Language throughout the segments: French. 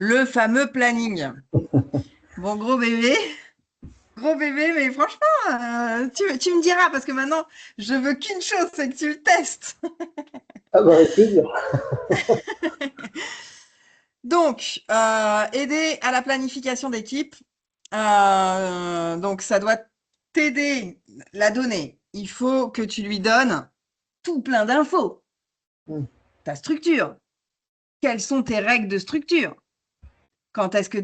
Le fameux planning. Bon, gros bébé, mais franchement, tu me diras, parce que maintenant, je veux qu'une chose, c'est que tu le testes. Ah bah avec plaisir. Donc, aider à la planification d'équipe. Donc, ça doit t'aider, la donnée. Il faut que tu lui donnes tout plein d'infos. Hmm. Ta structure. Quelles sont tes règles de structure? Quand est-ce que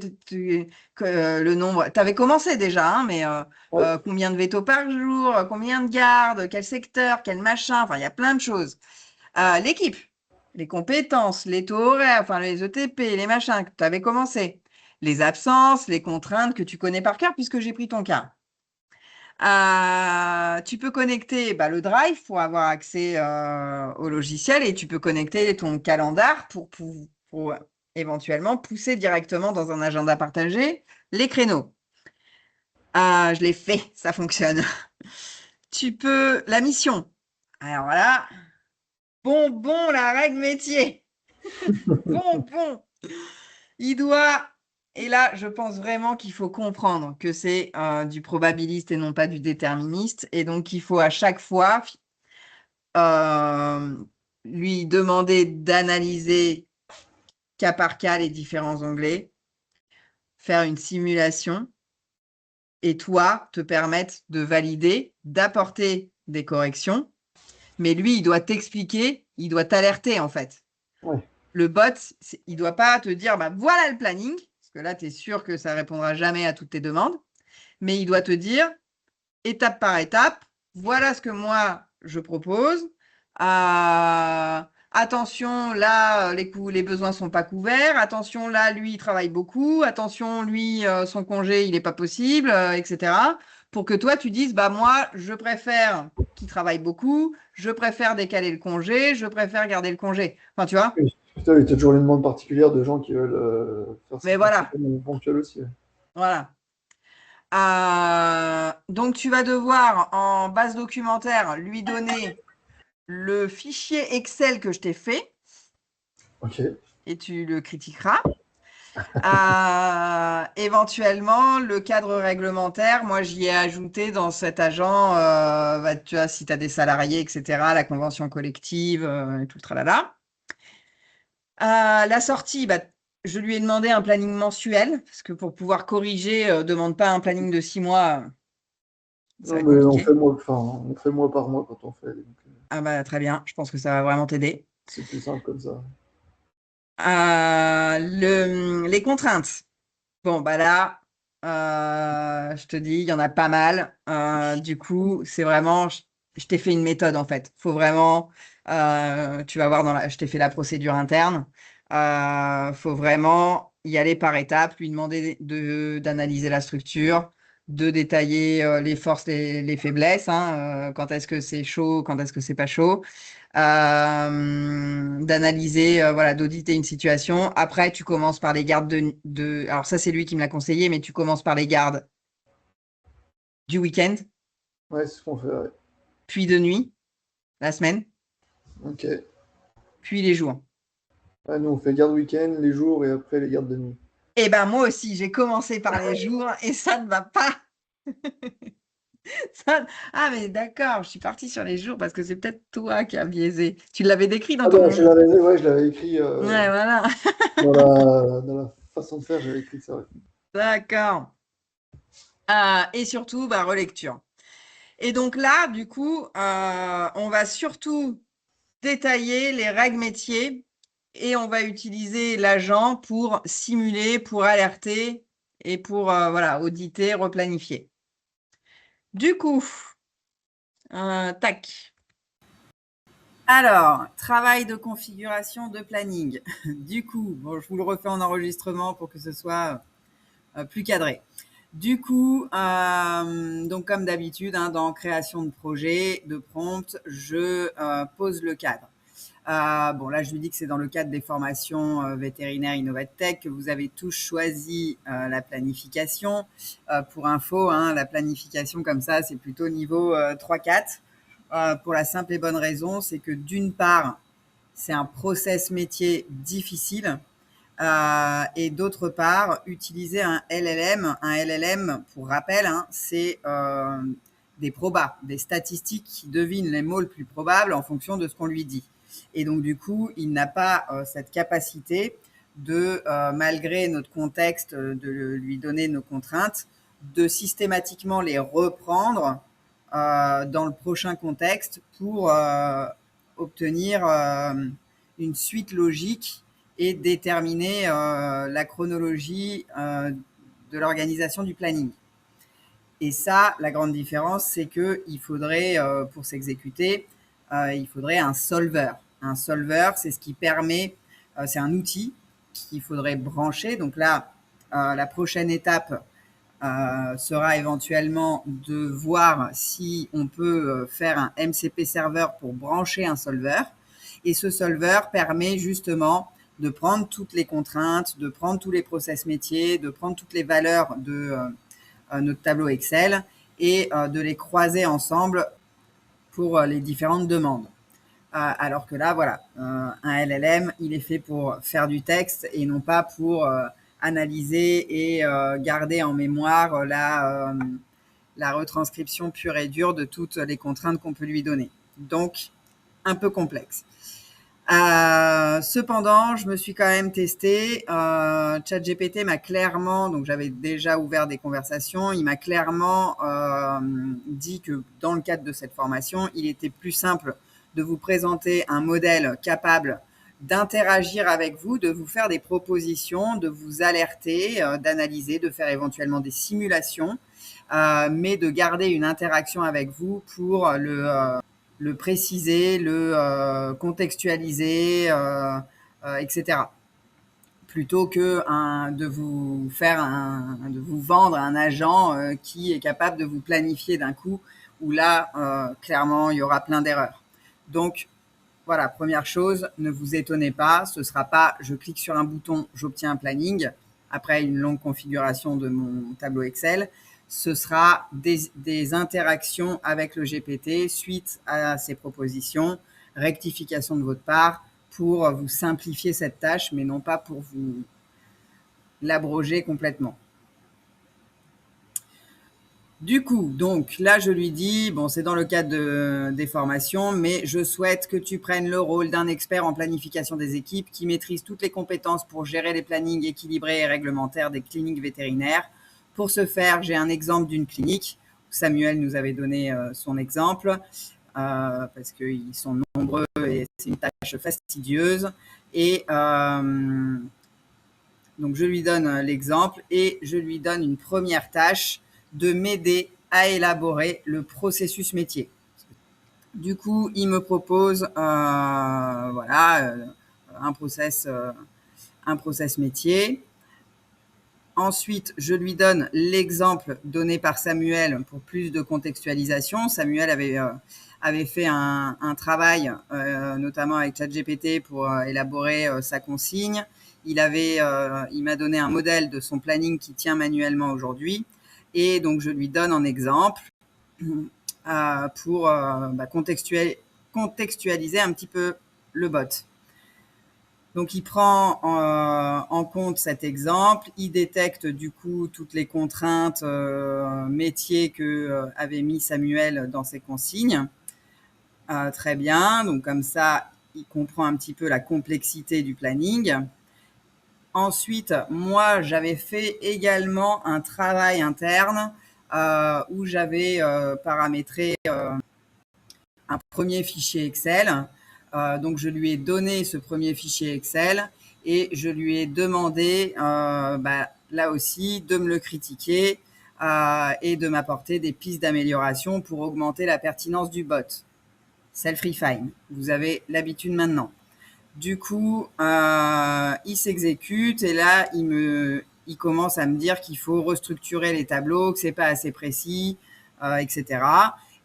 le nombre. Tu avais commencé déjà, hein, mais Ouais. combien de vétos par jour, combien de gardes, quel secteur, quel machin, enfin, il y a plein de choses. L'équipe, les compétences, les taux horaires, enfin, les ETP, les machins que tu avais commencé, les absences, les contraintes que tu connais par cœur puisque j'ai pris ton cas. Tu peux connecter le Drive pour avoir accès au logiciel et tu peux connecter ton calendar pour éventuellement pousser directement dans un agenda partagé les créneaux. Je l'ai fait, ça fonctionne. Tu peux, la mission. Alors voilà, bon, la règle métier. Bon. Il doit, et là, je pense vraiment qu'il faut comprendre que c'est du probabiliste et non pas du déterministe, et donc il faut à chaque fois euh, lui demander d'analyser cas par cas les différents onglets, faire une simulation, et toi, te permettre de valider, d'apporter des corrections, mais lui, il doit t'expliquer, il doit t'alerter en fait. Ouais. Le bot, il doit pas te dire, voilà le planning, parce que là, tu es sûr que ça répondra jamais à toutes tes demandes, mais il doit te dire, étape par étape, voilà ce que moi, je propose. Attention, là, les besoins sont pas couverts. Attention, là, lui, il travaille beaucoup. Attention, lui, son congé, il n'est pas possible, etc. Pour que toi, tu dises, moi, je préfère qu'il travaille beaucoup. Je préfère décaler le congé. Je préfère garder le congé. Enfin, tu vois? Oui. Putain, oui, t'as toujours une demande particulière de gens qui veulent faire Mais certains trucs voilà, ponctuels aussi. Ouais. voilà. Donc, tu vas devoir, en base documentaire, lui donner le fichier Excel que je t'ai fait Ok. et tu le critiqueras. Éventuellement, le cadre réglementaire, moi j'y ai ajouté dans cet agent, tu vois, si tu as des salariés, etc., la convention collective et tout le tralala. La sortie, je lui ai demandé un planning mensuel, parce que pour pouvoir corriger, demande pas un planning de 6 mois, ça va Non, être mais compliqué. on fait mois par mois quand on fait. Donc, Très bien, je pense que ça va vraiment t'aider. c'est plus simple comme ça. Les contraintes. Bon, là, je te dis, il y en a pas mal. Du coup, c'est vraiment, je t'ai fait une méthode en fait. Faut vraiment, tu vas voir je t'ai fait la procédure interne. Faut vraiment y aller par étapes, lui demander d'analyser la structure, de détailler les forces, les faiblesses, hein, quand est-ce que c'est chaud, quand est-ce que c'est pas chaud, d'analyser, voilà, d'auditer une situation. Après, tu commences par les gardes alors ça, c'est lui qui me l'a conseillé, mais tu commences par les gardes du week-end, Ouais, c'est ce qu'on fait. Ouais. puis de nuit, la semaine, Ok. puis les jours. Ouais, nous, on fait garde week-end, les jours et après les gardes de nuit. Eh ben, moi aussi, j'ai commencé par les jours et ça ne va pas. Ah, mais d'accord, je suis partie sur les jours parce que c'est peut-être toi qui as biaisé. Tu l'avais décrit dans Ah ben, ton. ouais, je l'avais écrit Ouais, voilà. dans la façon de faire, j'avais écrit ça. Ouais. D'accord. Et surtout, relecture. Et donc là, du coup, on va surtout détailler les règles métiers et on va utiliser l'agent pour simuler, pour alerter et pour voilà, auditer, replanifier. Du coup, tac. Alors, travail de configuration de planning. Du coup, bon, je vous le refais en enregistrement pour que ce soit plus cadré. Du coup, donc comme d'habitude, dans création de projet, de prompt, je pose le cadre. Bon, là, je lui dis que c'est dans le cadre des formations vétérinaires Innovatech que vous avez tous choisi la planification. Pour info, la planification comme ça, c'est plutôt niveau 3-4. Pour la simple et bonne raison, c'est que d'une part, c'est un process métier difficile Et d'autre part, utiliser un LLM. Un LLM, pour rappel, hein, c'est des probas, des statistiques qui devinent les mots les plus probables en fonction de ce qu'on lui dit. Et donc, du coup, il n'a pas cette capacité de, malgré notre contexte, de lui donner nos contraintes, de systématiquement les reprendre dans le prochain contexte pour obtenir une suite logique et déterminer la chronologie de l'organisation du planning. Et ça, la grande différence, c'est qu'il faudrait, pour s'exécuter, il faudrait un solver. Un solver, c'est ce qui permet, c'est un outil qu'il faudrait brancher. Donc là, la prochaine étape sera éventuellement de voir si on peut faire un MCP serveur pour brancher un solver. Et ce solver permet justement de prendre toutes les contraintes, de prendre tous les process métiers, de prendre toutes les valeurs de notre tableau Excel et de les croiser ensemble pour les différentes demandes. Alors que là, voilà, un LLM, il est fait pour faire du texte et non pas pour analyser et garder en mémoire la retranscription pure et dure de toutes les contraintes qu'on peut lui donner. Donc, un peu complexe. Cependant, je me suis quand même testée. ChatGPT m'a clairement, donc j'avais déjà ouvert des conversations, il m'a clairement dit que dans le cadre de cette formation, il était plus simple de vous présenter un modèle capable d'interagir avec vous, de vous faire des propositions, de vous alerter, d'analyser, de faire éventuellement des simulations, mais de garder une interaction avec vous pour le préciser, le contextualiser, etc. Plutôt que de vous vendre un agent qui est capable de vous planifier d'un coup, où là, clairement, il y aura plein d'erreurs. Donc, voilà, première chose, ne vous étonnez pas, ce ne sera pas je clique sur un bouton, j'obtiens un planning, après une longue configuration de mon tableau Excel. Ce sera des interactions avec le GPT suite à ces propositions, rectification de votre part pour vous simplifier cette tâche, mais non pas pour vous l'abroger complètement. Du coup, donc là, je lui dis, bon, c'est dans le cadre des formations, mais je souhaite que tu prennes le rôle d'un expert en planification des équipes qui maîtrise toutes les compétences pour gérer les plannings équilibrés et réglementaires des cliniques vétérinaires. Pour ce faire, j'ai un exemple d'une clinique. Samuel nous avait donné son exemple parce qu'ils sont nombreux et c'est une tâche fastidieuse. Et donc, je lui donne l'exemple et je lui donne une première tâche de m'aider à élaborer le processus métier. Du coup, il me propose voilà, un process métier. Ensuite, je lui donne l'exemple donné par Samuel pour plus de contextualisation. Samuel avait fait un travail, notamment avec ChatGPT, pour élaborer sa consigne. Il m'a donné un modèle de son planning qui tient manuellement aujourd'hui. Et donc, je lui donne en exemple pour contextualiser un petit peu le bot. Donc, il prend en compte cet exemple. Il détecte du coup toutes les contraintes métiers que avait mis Samuel dans ses consignes. Très bien. Donc, comme ça, il comprend un petit peu la complexité du planning. Ensuite, moi, j'avais fait également un travail interne où j'avais paramétré un premier fichier Excel. Donc, je lui ai donné ce premier fichier Excel et je lui ai demandé, là aussi, de me le critiquer et de m'apporter des pistes d'amélioration pour augmenter la pertinence du bot. Self-refine, vous avez l'habitude maintenant. Du coup, il s'exécute et là, il commence à me dire qu'il faut restructurer les tableaux, que c'est pas assez précis, etc.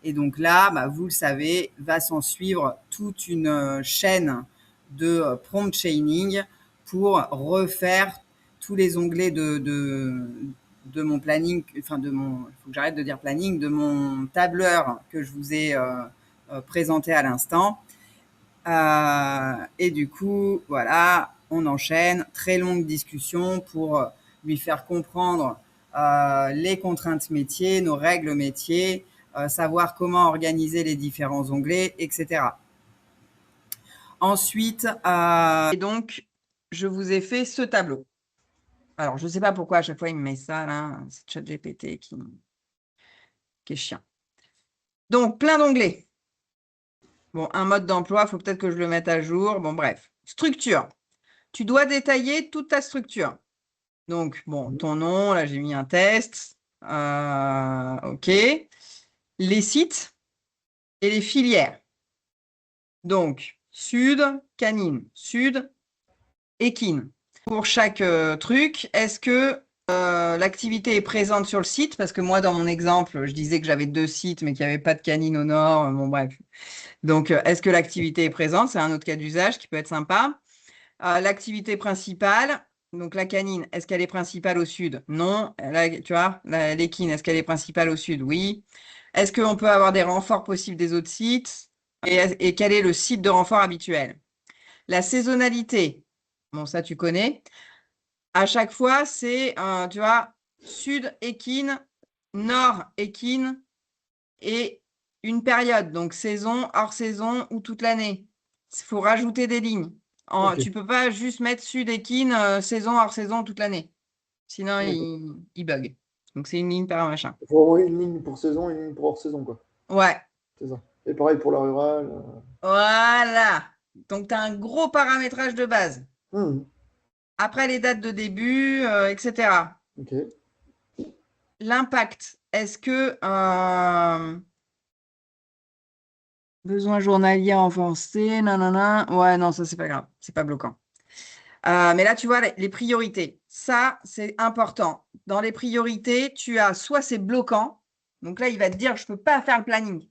Et donc là, vous le savez, va s'en suivre toute une chaîne de prompt chaining pour refaire tous les onglets de mon planning, enfin il faut que j'arrête de dire planning, de mon tableur que je vous ai présenté à l'instant. Et du coup, voilà, on enchaîne. Très longue discussion pour lui faire comprendre les contraintes métiers, nos règles métiers, savoir comment organiser les différents onglets, etc. Ensuite, et donc, je vous ai fait ce tableau. Alors, je ne sais pas pourquoi à chaque fois il me met ça là, c'est ChatGPT qui est chiant. Donc, plein d'onglets. Bon, un mode d'emploi, il faut peut-être que je le mette à jour. Bon, bref. Structure. Tu dois détailler toute ta structure. Donc, bon, ton nom, là, j'ai mis un test. OK. Les sites et les filières. Donc, sud, canine, sud, équine. Pour chaque truc, est-ce que l'activité est présente sur le site? Parce que moi, dans mon exemple, je disais que j'avais 2 sites, mais qu'il n'y avait pas de canine au nord. Bon, bref. Donc, est-ce que l'activité est présente? C'est un autre cas d'usage qui peut être sympa. L'activité principale, donc la canine, est-ce qu'elle est principale au sud? Non. Tu vois, l'équine, est-ce qu'elle est principale au sud? Oui. Est-ce qu'on peut avoir des renforts possibles des autres sites? Et quel est le site de renfort habituel? La saisonnalité, bon, ça tu connais. À chaque fois, c'est, tu vois, sud équine, nord équine et une période, donc saison, hors saison ou toute l'année. Il faut rajouter des lignes. Tu ne peux pas juste mettre sud équine, saison, hors saison toute l'année. Sinon, il bug. Donc, c'est une ligne par un machin. Il faut avoir une ligne pour saison et une ligne pour hors saison, quoi. Ouais. C'est ça. Et pareil pour la rurale. Voilà. Donc, tu as un gros paramétrage de base. Mmh. Après les dates de début, etc. Ok. L'impact, est-ce que besoin journalier avancé, nanana. Ouais, non, ça, c'est pas grave. C'est pas bloquant. Mais là, tu vois, les priorités. Ça, c'est important. Dans les priorités, tu as soit c'est bloquant. Donc là, il va te dire, je ne peux pas faire le planning.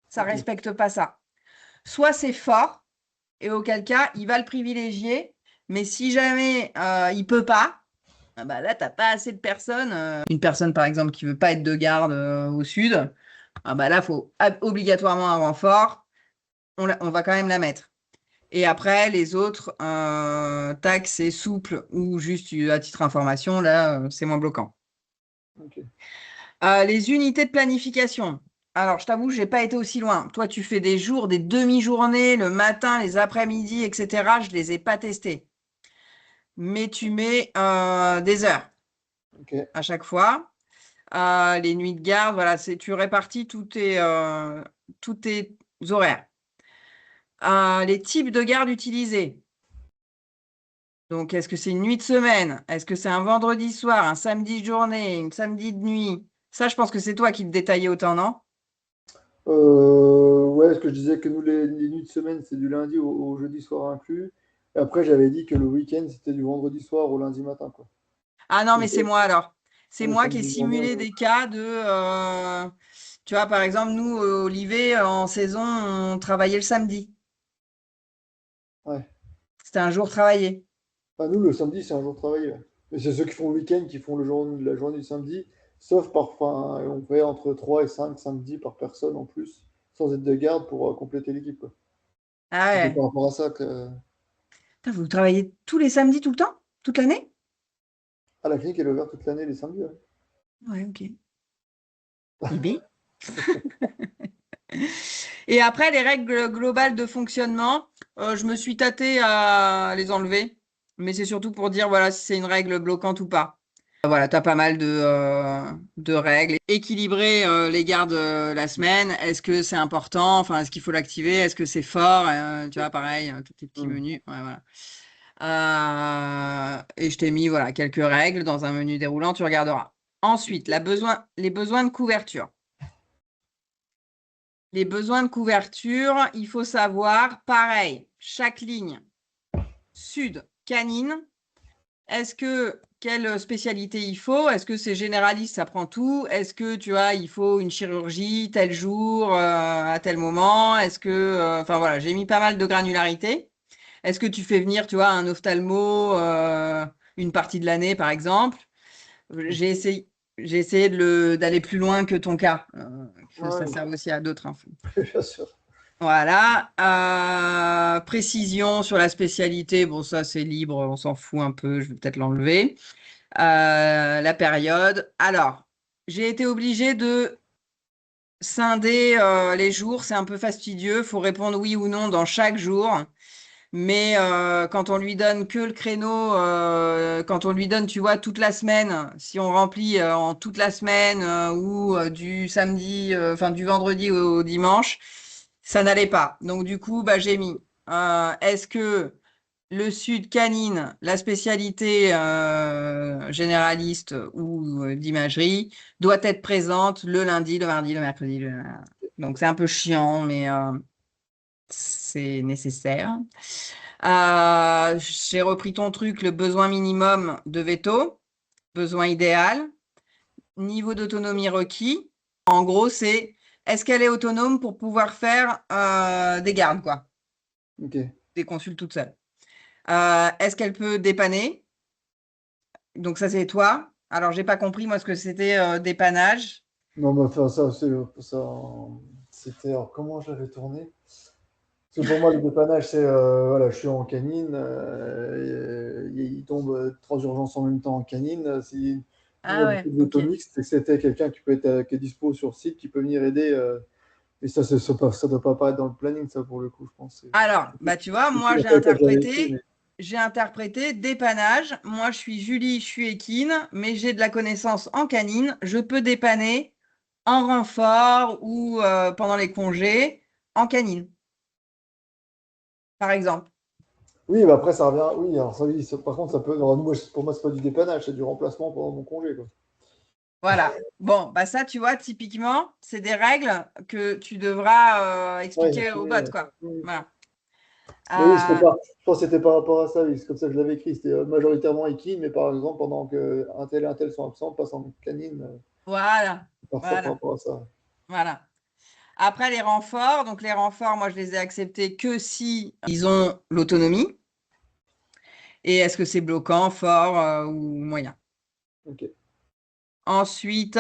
Ça ne respecte pas ça. Soit c'est fort. Et auquel cas, il va le privilégier. Mais si jamais il ne peut pas, bah là, tu n'as pas assez de personnes. Une personne, par exemple, qui ne veut pas être de garde au sud, bah là, il faut obligatoirement un renfort. On va quand même la mettre. Et après, les autres, tac, c'est souple ou juste à titre information, là, c'est moins bloquant. Ok. Les unités de planification. Alors, je t'avoue, je n'ai pas été aussi loin. Toi, tu fais des jours, des demi-journées, le matin, les après-midi, etc. Je ne les ai pas testés. Mais tu mets des heures à chaque fois. Les nuits de garde, voilà, tu répartis tous tes horaires. Les types de garde utilisés. Donc, est-ce que c'est une nuit de semaine? Est-ce que c'est un vendredi soir, un samedi de journée, un samedi de nuit? Ça, je pense que c'est toi qui te détaillais autant, non? Ouais, ce que je disais que nous, les nuits de semaine, c'est du lundi au jeudi soir inclus. Et après, j'avais dit que le week-end, c'était du vendredi soir au lundi matin, quoi. Ah non, mais Donc, c'est moi alors. C'est le moi qui ai samedi journée, simulé des cas de... tu vois, par exemple, nous, Olivier, en saison, on travaillait le samedi. ouais. C'était un jour travaillé. Enfin, nous, le samedi, c'est un jour travaillé. Ouais. Mais c'est ceux qui font le week-end qui font la journée du samedi. Sauf parfois, on fait entre 3 et 5 samedis par personne en plus, sans être de garde pour compléter l'équipe, quoi. Ah C'était ouais. par rapport à ça que Putain, vous travaillez tous les samedis, tout le temps? Toute l'année? la clinique elle est ouverte toute l'année les samedis. Ouais. Ouais, ok. IB. Et après, les règles globales de fonctionnement, je me suis tâtée à les enlever. Mais c'est surtout pour dire voilà, si c'est une règle bloquante ou pas. Voilà, tu as pas mal de règles. Équilibrer les gardes la semaine, est-ce que c'est important? Enfin, est-ce qu'il faut l'activer? Est-ce que c'est fort? Tu vois, pareil, tous tes petits Hmm. menus. Ouais, voilà. Et je t'ai mis voilà, quelques règles dans un menu déroulant, tu regarderas. Ensuite, les besoins de couverture. Les besoins de couverture, il faut savoir, pareil, chaque ligne, sud, canine, quelle spécialité il faut? Est-ce que c'est généraliste, ça prend tout? Est-ce que, tu vois, il faut une chirurgie tel jour, à tel moment? Est-ce que, enfin voilà, j'ai mis pas mal de granularité. Est-ce que tu fais venir, tu vois, un ophtalmo une partie de l'année, par exemple? J'ai essayé, j'ai essayé d'aller plus loin que ton cas, que ça Ouais, serve aussi à d'autres infos. bien sûr. Voilà. Précision sur la spécialité. Bon, ça, c'est libre, on s'en fout un peu. Je vais peut-être l'enlever. La période. Alors, j'ai été obligée de scinder les jours. C'est un peu fastidieux. Il faut répondre oui ou non dans chaque jour. Mais quand on lui donne que le créneau, quand on lui donne, tu vois, toute la semaine, si on remplit en toute la semaine ou du samedi, enfin du vendredi au dimanche, ça n'allait pas. Donc du coup, bah, j'ai mis, est-ce que le sud canine, la spécialité généraliste ou d'imagerie, doit être présente le lundi, le mardi, le mercredi. Donc c'est un peu chiant, mais c'est nécessaire. J'ai repris ton truc, le besoin minimum de veto, besoin idéal, niveau d'autonomie requis. En gros, c'est est-ce qu'elle est autonome pour pouvoir faire des gardes, quoi, Ok. des consultes toute seule. Est-ce qu'elle peut dépanner? Donc ça, c'est toi. Alors, j'ai pas compris, moi, ce que c'était dépannage. Non, mais enfin, ça, c'était. Alors, comment j'avais tourné? Parce que pour moi, le dépannage, c'est voilà, je suis en canine, il tombe trois urgences en même temps en canine. Si nous, on Ah a ouais, beaucoup de ok. véto mixte, c'est que c'était quelqu'un qui peut être qui est dispo sur site, qui peut venir aider. Et ça, ça doit pas apparaître dans le planning, ça, pour le coup, je pense. Alors, bah tu vois, C'est moi la fois que j'avais écrit, mais j'ai interprété dépannage. Moi, je suis Julie, je suis équine, mais j'ai de la connaissance en canine. Je peux dépanner en renfort ou pendant les congés en canine, par exemple. oui, bah après, ça revient. Oui, alors ça, oui, par contre, ça peut. Alors, nous, pour moi, c'est pas du dépannage, c'est du remplacement pendant mon congé, quoi. Voilà. Bon, bah ça, tu vois, typiquement, c'est des règles que tu devras Ouais, expliquer au affiner, bot, ouais. quoi. Mm. Voilà. Mais oui, c'était Euh, pas. Je pense que c'était par rapport à ça, oui. C'est comme ça que je l'avais écrit. C'était majoritairement équine, mais par exemple, pendant que un tel et un tel sont absents, passe en canine. voilà. Parfois par Voilà. rapport à ça. Voilà. Après, les renforts, donc les renforts, moi, je les ai acceptés que si ils ont l'autonomie. Et est-ce que c'est bloquant, fort ou moyen? Ok. Ensuite,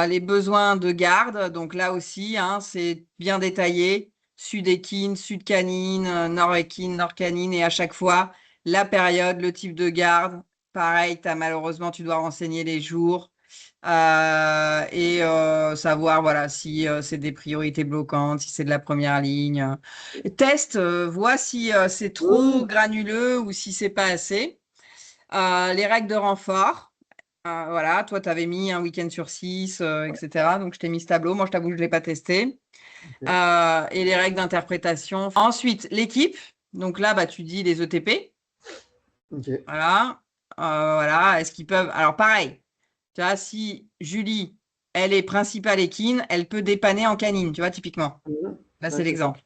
les besoins de garde. Donc là aussi, hein, c'est bien détaillé. Sud-équine, sud-canine, nord-équine, nord-canine. Et à chaque fois, la période, le type de garde. Pareil, malheureusement, tu dois renseigner les jours et savoir voilà, si c'est des priorités bloquantes, si c'est de la première ligne. Test, vois si c'est trop Oui, granuleux ou si c'est pas assez. Les règles de renfort. Voilà, toi, tu avais mis un week-end sur 6, etc. Donc, je t'ai mis ce tableau. Moi, je t'avoue que je ne l'ai pas testé. ok. Et les règles d'interprétation. Ensuite, l'équipe. Donc là, bah, tu dis les ETP. Ok. Voilà. Voilà. Est-ce qu'ils peuvent. Alors, pareil. Tu vois, si Julie, elle est principale équine, elle peut dépanner en canine, tu vois, typiquement. Mhm. Là, c'est Ouais, c'est ça. l'exemple.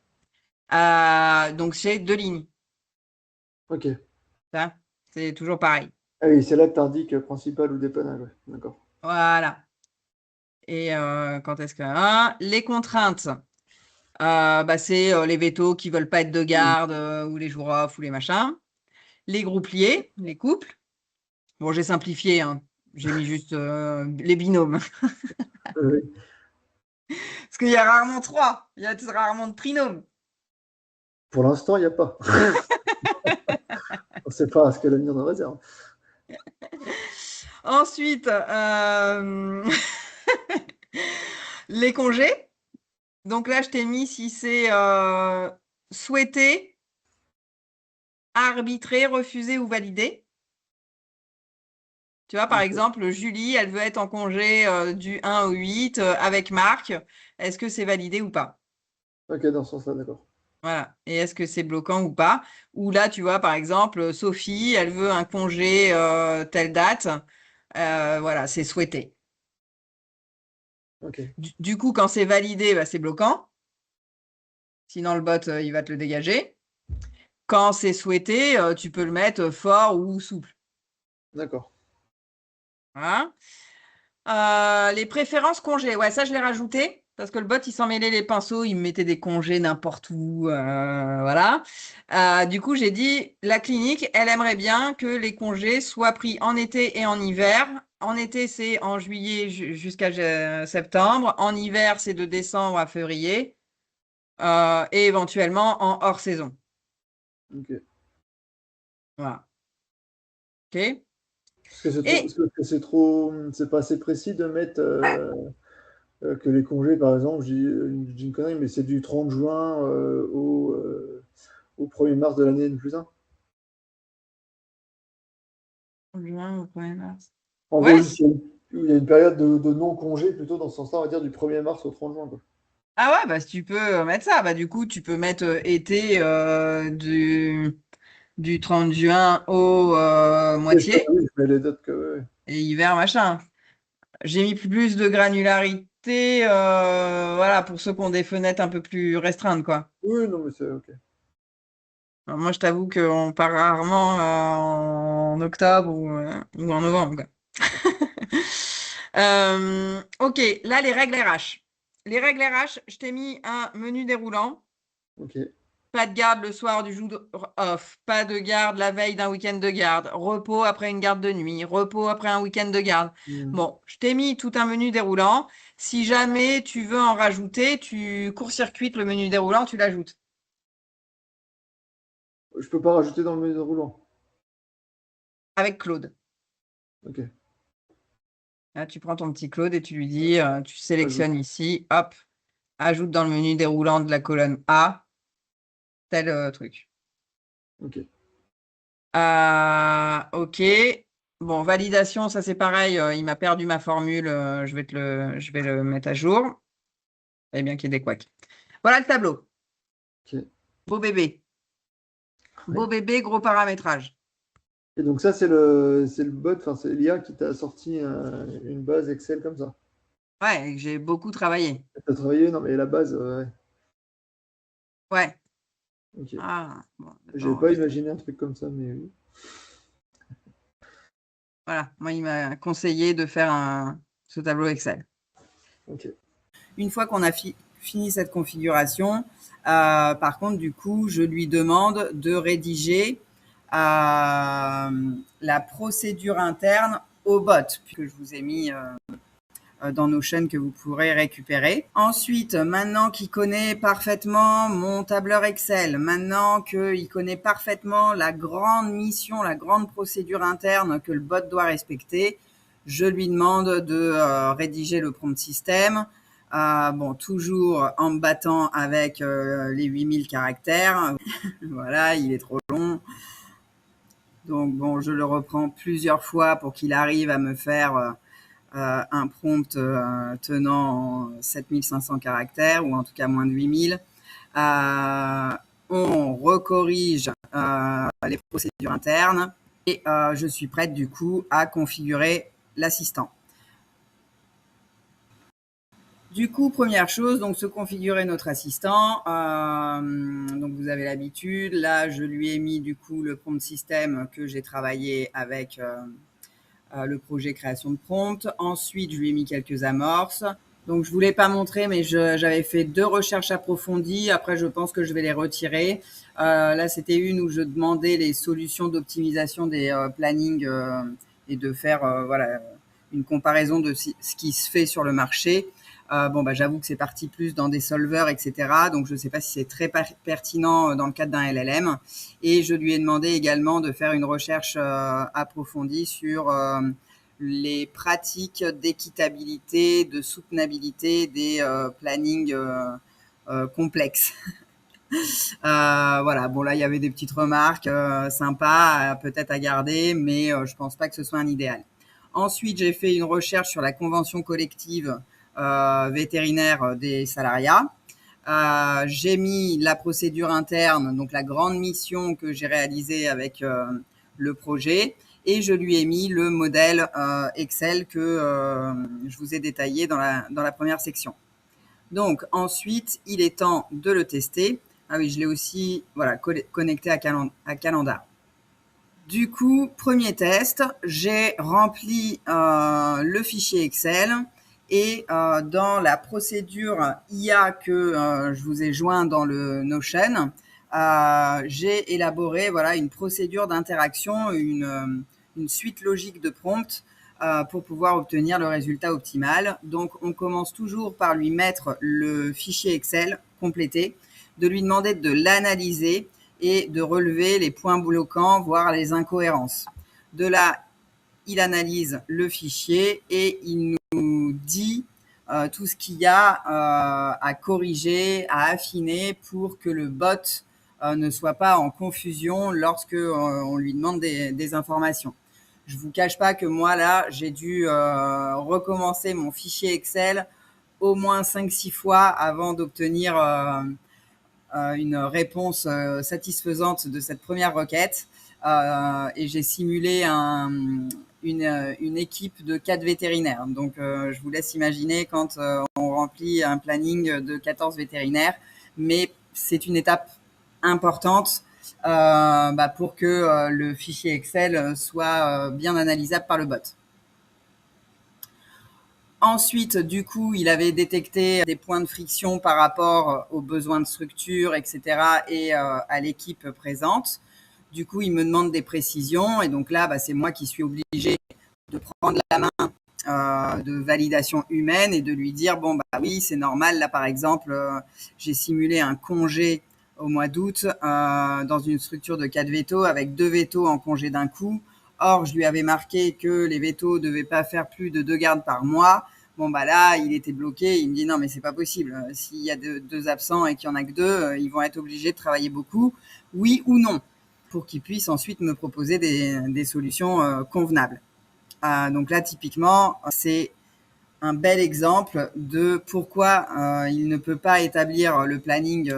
Donc, c'est 2 lignes. Ok. Tu vois. C'est toujours pareil. Ah oui, c'est là que tu indiques principal ou dépannage. Ouais. D'accord. Voilà. Et quand est-ce que. Les contraintes. Bah, c'est les vétos qui veulent pas être de Mhm. garde ou les jours off ou les machins. Les groupes liés, les couples. Bon, j'ai simplifié, hein. J'ai mis juste les binômes. Oui. Parce qu'il y a rarement trois. Il y a rarement de trinômes. Pour l'instant, il n'y a pas. On ne sait pas ce qu'elle a mis en réserve. Ensuite, les congés. Donc là, je t'ai mis si c'est souhaité, arbitré, refusé ou validé. Tu vois, par Ok. exemple, Julie, elle veut être en congé du 1 au 8 avec Marc. Est-ce que c'est validé ou pas? Ok, dans ce sens-là, d'accord. Voilà. Et est-ce que c'est bloquant ou pas? Ou là, tu vois, par exemple, Sophie, elle veut un congé telle date. Voilà, c'est souhaité. Ok. Du coup, quand c'est validé, bah, c'est bloquant. Sinon, le bot, il va te le dégager. Quand c'est souhaité, tu peux le mettre fort ou souple. D'accord. Voilà. Les préférences congés, ouais, ça je l'ai rajouté parce que le bot il s'en mêlait les pinceaux, il me mettait des congés n'importe où, voilà. Du coup, j'ai dit la clinique, elle aimerait bien que les congés soient pris en été et en hiver. En été, c'est en juillet jusqu'à septembre. En hiver, c'est de décembre à février. et éventuellement en hors saison. Ok. Voilà. OK. Parce que Et c'est trop, c'est pas assez précis de mettre que les congés, par exemple, je dis une connerie, mais c'est du 30 juin au 1er mars de l'année N+1. juin au 1er mars. En gros, Ouais. juste, il y a une période de non-congé, plutôt dans ce sens-là, on va dire du 1er mars au 30 juin, quoi. Ah ouais, bah si tu peux mettre ça. Bah du coup, tu peux mettre été du 30 juin au Oui, ça, moitié oui, je mets les dates que. Ouais, ouais. et hiver, machin. J'ai mis plus de granularité, voilà, pour ceux qui ont des fenêtres un peu plus restreintes, quoi. Oui, non, mais c'est ok. Alors, moi, je t'avoue qu'on part rarement en octobre ou en novembre, quoi. Ok, là, les règles RH. Les règles RH, je t'ai mis un menu déroulant. Ok. Pas de garde le soir du jour off, pas de garde la veille d'un week-end de garde, repos après une garde de nuit, repos après un week-end de garde. Hmm. Bon, je t'ai mis tout un menu déroulant. Si jamais tu veux en rajouter, tu court-circuites le menu déroulant, tu l'ajoutes Je peux pas rajouter dans le menu roulant. avec Claude. Ok. Là, tu prends ton petit Claude et tu lui dis, tu Ajoute. sélectionnes ici, hop, ajoute dans le menu déroulant de la colonne A tel truc. Ok. Ok. Bon, validation, ça c'est pareil. Il m'a perdu ma formule. Je vais le mettre à jour. Eh bien qu'il y ait des couacs. Voilà le tableau. Ok. Beau bébé. Beau Ouais. bébé, gros paramétrage. Et donc ça, c'est le bot, enfin c'est l'IA qui t'a sorti une base Excel comme ça. Ouais, et que j'ai beaucoup travaillé. T'as travaillé, non mais la base, ouais. Ouais. Ok. Ah, bon, J'avais attends, pas imaginé un truc comme ça, mais oui. voilà. Moi, il m'a conseillé de faire ce tableau Excel. Ok. Une fois qu'on a fini cette configuration, par contre, du coup, je lui demande de rédiger la procédure interne au bot, que je vous ai mis dans nos chaînes que vous pourrez récupérer. Ensuite, maintenant qu'il connaît parfaitement mon tableur Excel, maintenant qu'il connaît parfaitement la grande mission, la grande procédure interne que le bot doit respecter, je lui demande de rédiger le prompt système. Bon, toujours en me battant avec les 8000 caractères. Voilà, il est trop long. Donc bon, je le reprends plusieurs fois pour qu'il arrive à me faire un prompt tenant 7500 caractères, ou en tout cas moins de 8000. On recorrige les procédures internes et je suis prête du coup à configurer l'assistant. Du coup, première chose, donc se configurer notre assistant. Donc vous avez l'habitude. Là, je lui ai mis du coup le prompt système que j'ai travaillé avec le projet création de prompt. Ensuite, je lui ai mis quelques amorces. Donc, je ne vous l'ai pas montré, mais j'avais fait 2 recherches approfondies. Après, je pense que je vais les retirer. Là, c'était une où je demandais les solutions d'optimisation des plannings et de faire voilà, une comparaison de ce qui se fait sur le marché. Bon, bah, j'avoue que c'est parti plus dans des solvers, etc. Donc, je ne sais pas si c'est très pertinent dans le cadre d'un LLM. Et je lui ai demandé également de faire une recherche approfondie sur les pratiques d'équitabilité, de soutenabilité des plannings complexes. Voilà, bon là il y avait des petites remarques sympas, peut-être à garder, mais je pense pas que ce soit un idéal. Ensuite, j'ai fait une recherche sur la convention collective vétérinaire des salariats. J'ai mis la procédure interne, donc la grande mission que j'ai réalisée avec le projet, et je lui ai mis le modèle Excel que je vous ai détaillé dans la première section. Donc ensuite, il est temps de le tester. Ah oui, je l'ai aussi voilà, connecté à Calendar. Du coup, premier test, j'ai rempli le fichier Excel et dans la procédure IA que je vous ai joint dans le Notion, j'ai élaboré voilà, une procédure d'interaction, une suite logique de prompts pour pouvoir obtenir le résultat optimal. Donc, on commence toujours par lui mettre le fichier Excel complété. de lui demander de l'analyser et de relever les points bloquants, voire les incohérences. De là, il analyse le fichier et il nous dit tout ce qu'il y a à corriger, à affiner pour que le bot ne soit pas en confusion lorsque on lui demande des informations. Je ne vous cache pas que moi, là, j'ai dû recommencer mon fichier Excel au moins 5-6 fois avant d'obtenir une réponse satisfaisante de cette première requête. Et j'ai simulé une équipe de 4 vétérinaires. Donc, je vous laisse imaginer quand on remplit un planning de 14 vétérinaires. Mais c'est une étape importante pour que le fichier Excel soit bien analysable par le bot. Ensuite, du coup, il avait détecté des points de friction par rapport aux besoins de structure, etc. et à l'équipe présente. Du coup, il me demande des précisions et donc là, c'est moi qui suis obligée de prendre la main de validation humaine et de lui dire oui, c'est normal. Là, par exemple, j'ai simulé un congé au mois d'août dans une structure de 4 vétos avec 2 vétos en congé d'un coup. Or, je lui avais marqué que les vétos ne devaient pas faire plus de 2 gardes par mois. Là, il était bloqué. Il me dit non, mais c'est pas possible. S'il y a 2 absents et qu'il y en a que 2, ils vont être obligés de travailler beaucoup. Oui ou non, pour qu'ils puissent ensuite me proposer des solutions convenables. Donc là, typiquement, c'est un bel exemple de pourquoi il ne peut pas établir le planning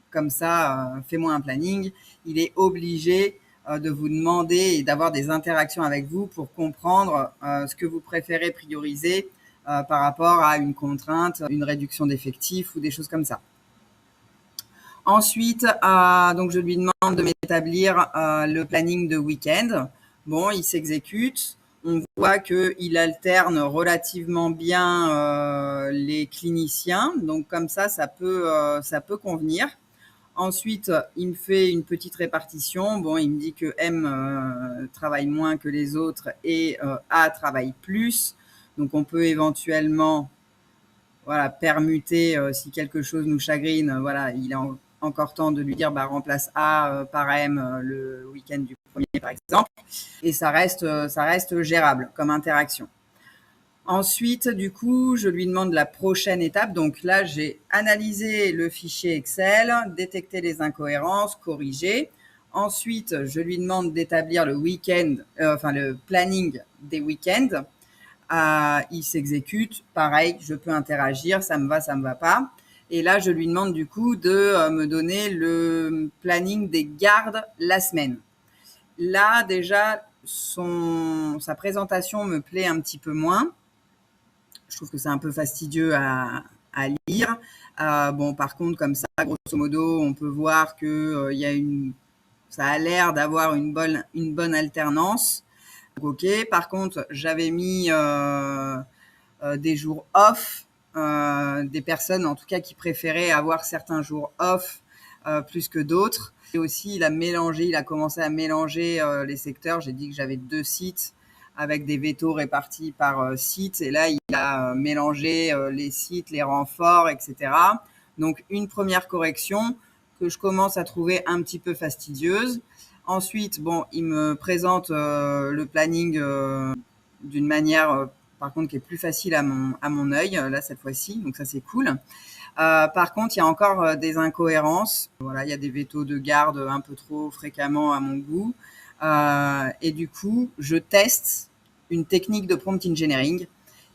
comme ça, fais-moi un planning. Il est obligé de vous demander et d'avoir des interactions avec vous pour comprendre ce que vous préférez prioriser par rapport à une contrainte, une réduction d'effectifs ou des choses comme ça. Ensuite, donc je lui demande de m'établir le planning de week-end. Bon, il s'exécute. On voit qu'il alterne relativement bien les cliniciens. Donc comme ça peut convenir. Ensuite, il me fait une petite répartition. Bon, il me dit que M travaille moins que les autres et A travaille plus. Donc, on peut éventuellement permuter si quelque chose nous chagrine. Il est encore temps de lui dire remplace A par M le week-end du premier, par exemple. Et ça reste gérable comme interaction. Ensuite, du coup, je lui demande la prochaine étape. Donc là, j'ai analysé le fichier Excel, détecté les incohérences, corrigé. Ensuite, je lui demande d'établir le week-end, le planning des week-ends. Il s'exécute. Pareil, je peux interagir. Ça me va pas. Et là, je lui demande du coup de me donner le planning des gardes la semaine. Là, déjà, sa présentation me plaît un petit peu moins. Je trouve que c'est un peu fastidieux à lire. Par contre, comme ça, grosso modo, on peut voir que ça a l'air d'avoir une bonne alternance. Ok. Par contre, j'avais mis des jours off, des personnes en tout cas qui préféraient avoir certains jours off plus que d'autres. Et aussi, il a commencé à mélanger les secteurs. J'ai dit que j'avais 2 sites avec des vétos répartis par site. Et là, il a mélangé les sites, les renforts, etc. Donc, une première correction que je commence à trouver un petit peu fastidieuse. Ensuite, il me présente le planning d'une manière, par contre, qui est plus facile à mon œil, là, cette fois-ci. Donc, ça, c'est cool. Par contre, il y a encore des incohérences. Il y a des vétos de garde un peu trop fréquemment à mon goût. Et du coup, je teste une technique de prompt engineering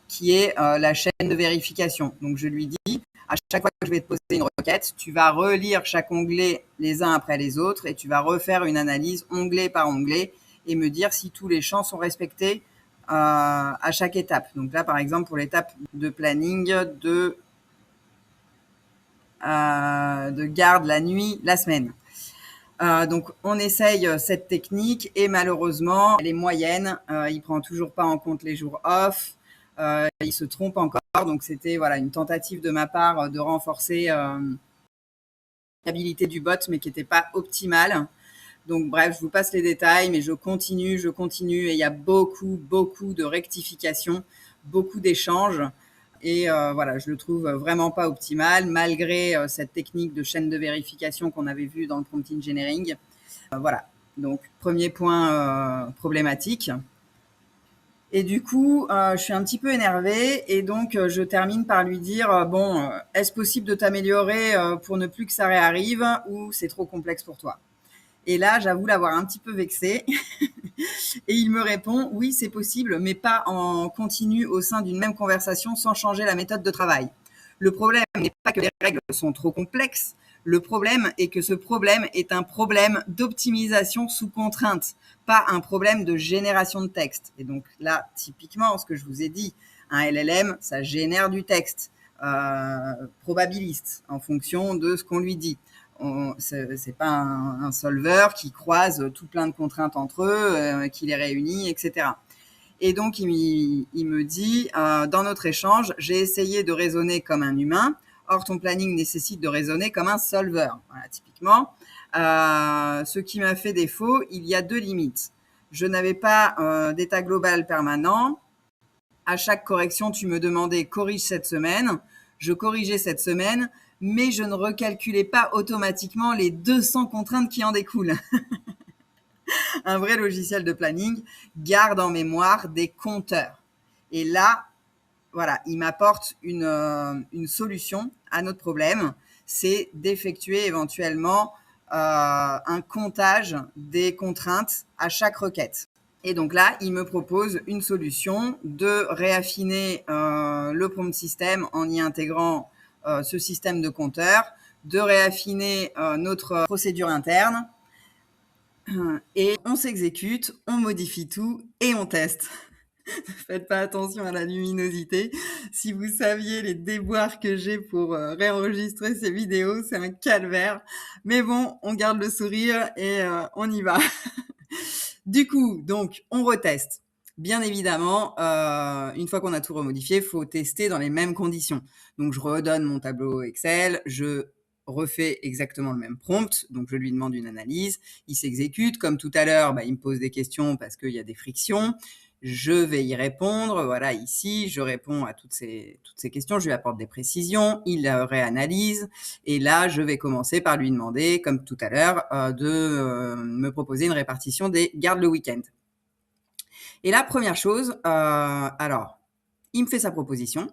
qui est la chaîne de vérification. Donc, je lui dis, à chaque fois que je vais te poser une requête, tu vas relire chaque onglet les uns après les autres et tu vas refaire une analyse onglet par onglet et me dire si tous les champs sont respectés à chaque étape. Donc là, par exemple, pour l'étape de planning de garde la nuit, la semaine. Donc, on essaye cette technique et malheureusement, elle est moyenne. Il prend toujours pas en compte les jours off. Il se trompe encore. Donc, c'était une tentative de ma part de renforcer l'habilité du bot, mais qui n'était pas optimale. Donc, bref, je vous passe les détails, mais je continue et il y a beaucoup de rectifications, beaucoup d'échanges. Et voilà, je le trouve vraiment pas optimal, malgré cette technique de chaîne de vérification qu'on avait vue dans le prompt engineering. Voilà, donc premier point problématique. Et du coup, je suis un petit peu énervée et donc je termine par lui dire bon, est-ce possible de t'améliorer pour ne plus que ça réarrive ou c'est trop complexe pour toi? Et là, j'avoue l'avoir un petit peu vexé. Et il me répond oui, c'est possible, mais pas en continu au sein d'une même conversation sans changer la méthode de travail. Le problème n'est pas que les règles sont trop complexes. Le problème est que ce problème est un problème d'optimisation sous contrainte, pas un problème de génération de texte. Et donc là, typiquement, ce que je vous ai dit, un LLM, ça génère du texte probabiliste en fonction de ce qu'on lui dit. C'est pas un solver qui croise tout plein de contraintes entre eux, qui les réunit, etc. Et donc, il me dit, dans notre échange, j'ai essayé de raisonner comme un humain. Or, ton planning nécessite de raisonner comme un solver. Voilà, typiquement. Ce qui m'a fait défaut, il y a 2 limites. Je n'avais pas d'état global permanent. À chaque correction, tu me demandais corrige cette semaine. Je corrigeais cette semaine, mais je ne recalculais pas automatiquement les 200 contraintes qui en découlent. Un vrai logiciel de planning garde en mémoire des compteurs. Et là, voilà, il m'apporte une solution à notre problème, c'est d'effectuer éventuellement un comptage des contraintes à chaque requête. Et donc là, il me propose une solution de réaffiner le prompt system en y intégrant ce système de compteurs, de réaffiner notre procédure interne, et on s'exécute, on modifie tout et on teste. Ne faites pas attention à la luminosité. Si vous saviez les déboires que j'ai pour réenregistrer ces vidéos, c'est un calvaire. Mais bon, on garde le sourire et on y va. Du coup, donc, on reteste. Bien évidemment, une fois qu'on a tout remodifié, il faut tester dans les mêmes conditions. Donc, je redonne mon tableau Excel, je refais exactement le même prompt, donc je lui demande une analyse, il s'exécute, comme tout à l'heure, il me pose des questions parce qu'il y a des frictions, je vais y répondre, voilà, ici, je réponds à toutes ces questions, je lui apporte des précisions, il réanalyse, et là, je vais commencer par lui demander, comme tout à l'heure, de me proposer une répartition des gardes le week-end. Et la première chose, alors, il me fait sa proposition,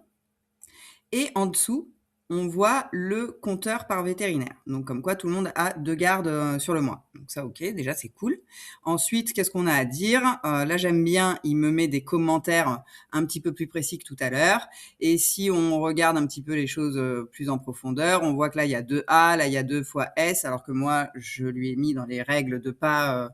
et en dessous, on voit le compteur par vétérinaire. Donc, comme quoi, tout le monde a 2 gardes sur le mois. Donc ça, ok, déjà, c'est cool. Ensuite, qu'est-ce qu'on a à dire? Là, j'aime bien, il me met des commentaires un petit peu plus précis que tout à l'heure. Et si on regarde un petit peu les choses plus en profondeur, on voit que là, il y a 2 A, là, il y a 2 fois S, alors que moi, je lui ai mis dans les règles de pas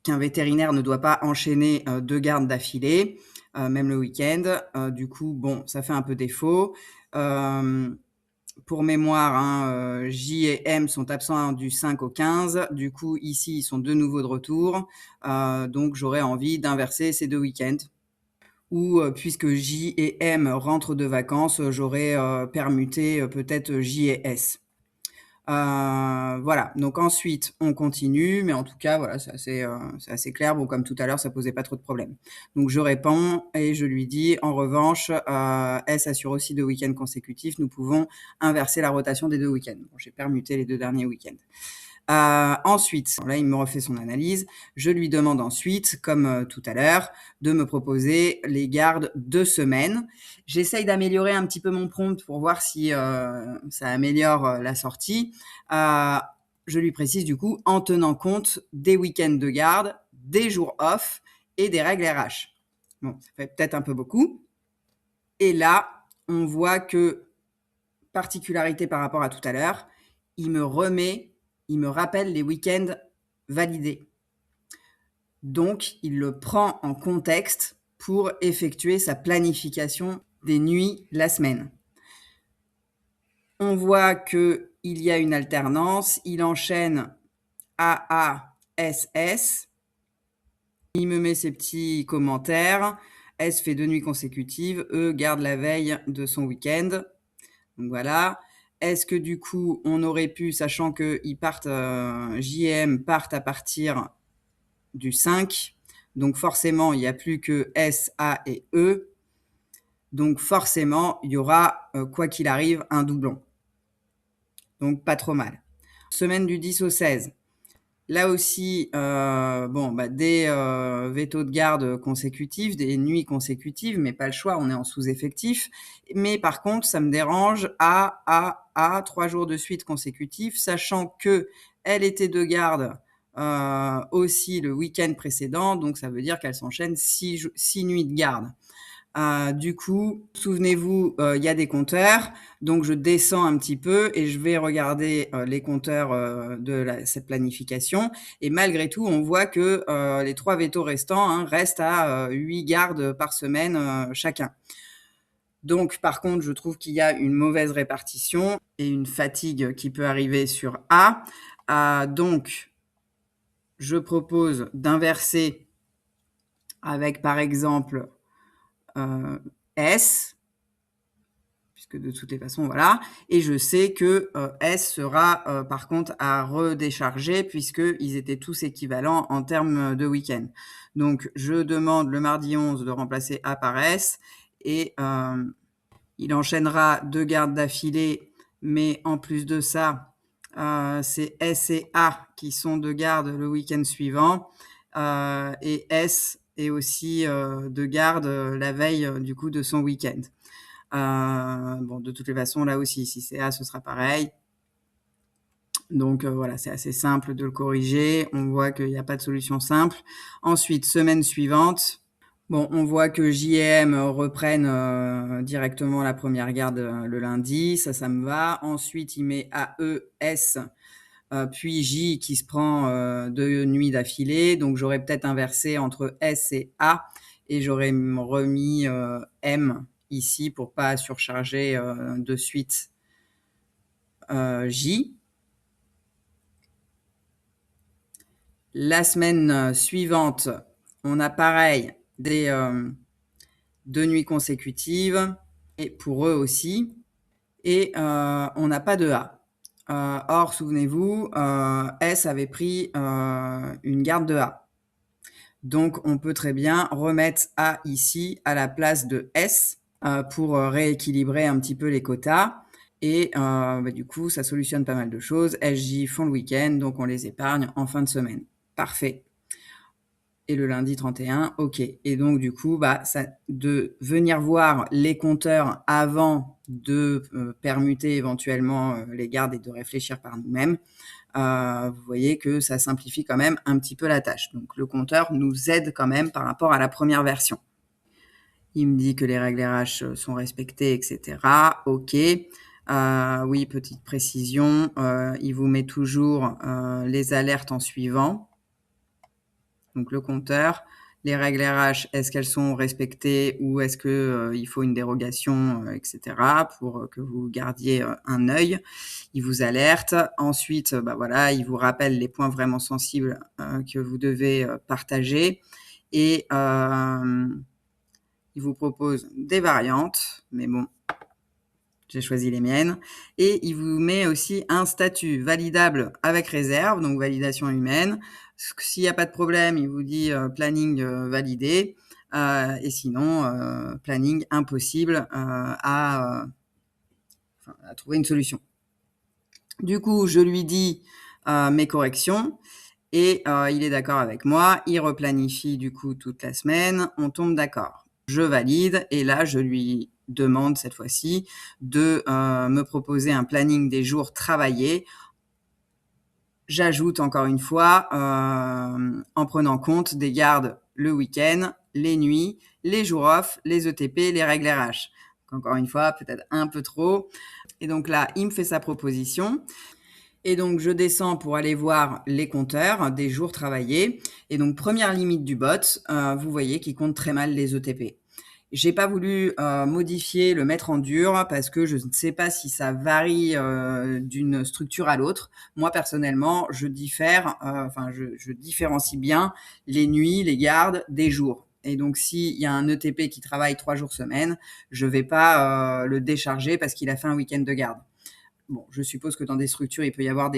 qu'un vétérinaire ne doit pas enchaîner 2 gardes d'affilée. Même le week-end. Du coup, bon, ça fait un peu défaut. Pour mémoire, J et M sont absents du 5 au 15. Du coup, ici, ils sont de nouveau de retour. Donc, j'aurais envie d'inverser ces 2 week-ends. Ou puisque J et M rentrent de vacances, j'aurais permuté peut-être J et S. Voilà, donc ensuite on continue, mais en tout cas voilà, c'est assez clair. Bon, comme tout à l'heure, ça posait pas trop de problèmes. Donc je réponds et je lui dis en revanche, S assure aussi 2 week-ends consécutifs, nous pouvons inverser la rotation des 2 week-ends. Bon, j'ai permuté les 2 derniers week-ends. Ensuite, là, il me refait son analyse. Je lui demande ensuite, comme tout à l'heure, de me proposer les gardes de semaine. J'essaye d'améliorer un petit peu mon prompt pour voir si ça améliore la sortie. Je lui précise du coup en tenant compte des week-ends de garde, des jours off et des règles RH. Bon, ça fait peut-être un peu beaucoup. Et là, on voit que, particularité par rapport à tout à l'heure, il me rappelle les week-ends validés. Donc, il le prend en contexte pour effectuer sa planification des nuits la semaine. On voit qu'il y a une alternance. Il enchaîne AA-SS. Il me met ses petits commentaires. S fait 2 nuits consécutives. E garde la veille de son week-end. Donc voilà. Est-ce que du coup, on aurait pu, sachant qu'ils partent, JM partent à partir du 5, donc forcément, il n'y a plus que S, A et E. Donc forcément, il y aura, quoi qu'il arrive, un doublon. Donc pas trop mal. Semaine du 10 au 16. Là aussi, des vétos de garde consécutifs, des nuits consécutives, mais pas le choix, on est en sous-effectif. Mais par contre, ça me dérange à 3 jours de suite consécutifs, sachant qu'elle était de garde aussi le week-end précédent, donc ça veut dire qu'elle s'enchaîne 6 nuits de garde. Du coup, souvenez-vous, il y a des compteurs, donc je descends un petit peu et je vais regarder les compteurs cette planification. Et malgré tout, on voit que les 3 vétos restants restent à 8 gardes par semaine chacun. Donc, par contre, je trouve qu'il y a une mauvaise répartition et une fatigue qui peut arriver sur A. Donc, je propose d'inverser avec, par exemple, S, puisque de toutes les façons, voilà. Et je sais que S sera par contre à redécharger puisqu'ils étaient tous équivalents en termes de week-end. Donc, je demande le mardi 11 de remplacer A par S et il enchaînera 2 gardes d'affilée, mais en plus de ça, c'est S et A qui sont de garde le week-end suivant et S est aussi de garde la veille du coup de son week-end. De toutes les façons, là aussi, si c'est A, ce sera pareil. Donc voilà, c'est assez simple de le corriger. On voit qu'il n'y a pas de solution simple. Ensuite, semaine suivante, on voit que J et M reprennent directement la première garde le lundi. Ça me va. Ensuite, il met AE, S, puis J qui se prend 2 nuits d'affilée. Donc, j'aurais peut-être inversé entre S et A et j'aurais remis M ici pour pas surcharger de suite J. La semaine suivante, on a pareil des 2 nuits consécutives et pour eux aussi. Et on n'a pas de A. Or, souvenez-vous, S avait pris une garde de A. Donc, on peut très bien remettre A ici à la place de S pour rééquilibrer un petit peu les quotas. Et du coup, ça solutionne pas mal de choses. SJ font le week-end, donc on les épargne en fin de semaine. Parfait. Et le lundi 31, ok. Et donc, du coup, de venir voir les compteurs avant de permuter éventuellement les gardes et de réfléchir par nous-mêmes, vous voyez que ça simplifie quand même un petit peu la tâche. Donc, le compteur nous aide quand même par rapport à la première version. Il me dit que les règles RH sont respectées, etc. Ok. Oui, petite précision, il vous met toujours les alertes en suivant. Donc, le compteur, les règles RH, est-ce qu'elles sont respectées ou est-ce qu'il faut une dérogation, etc. pour que vous gardiez un œil. Il vous alerte. Ensuite, il vous rappelle les points vraiment sensibles que vous devez partager. Et il vous propose des variantes, mais bon, j'ai choisi les miennes. Et il vous met aussi un statut validable avec réserve, donc validation humaine. S'il n'y a pas de problème, il vous dit planning validé. Et sinon, planning impossible à trouver une solution. Du coup, je lui dis mes corrections et il est d'accord avec moi. Il replanifie du coup toute la semaine. On tombe d'accord. Je valide et là, je lui demande cette fois-ci de me proposer un planning des jours travaillés. J'ajoute encore une fois en prenant compte des gardes le week-end, les nuits, les jours off, les ETP, les règles RH. Donc, encore une fois, peut-être un peu trop. Et donc là, il me fait sa proposition. Et donc, je descends pour aller voir les compteurs des jours travaillés. Et donc, première limite du bot, vous voyez qu'il compte très mal les ETP. J'ai pas voulu modifier, le mettre en dur parce que je ne sais pas si ça varie d'une structure à l'autre. Moi, personnellement, je différencie bien les nuits, les gardes des jours. Et donc, s'il y a un ETP qui travaille 3 jours semaine, je vais pas le décharger parce qu'il a fait un week-end de garde. Bon, je suppose que dans des structures, il peut y avoir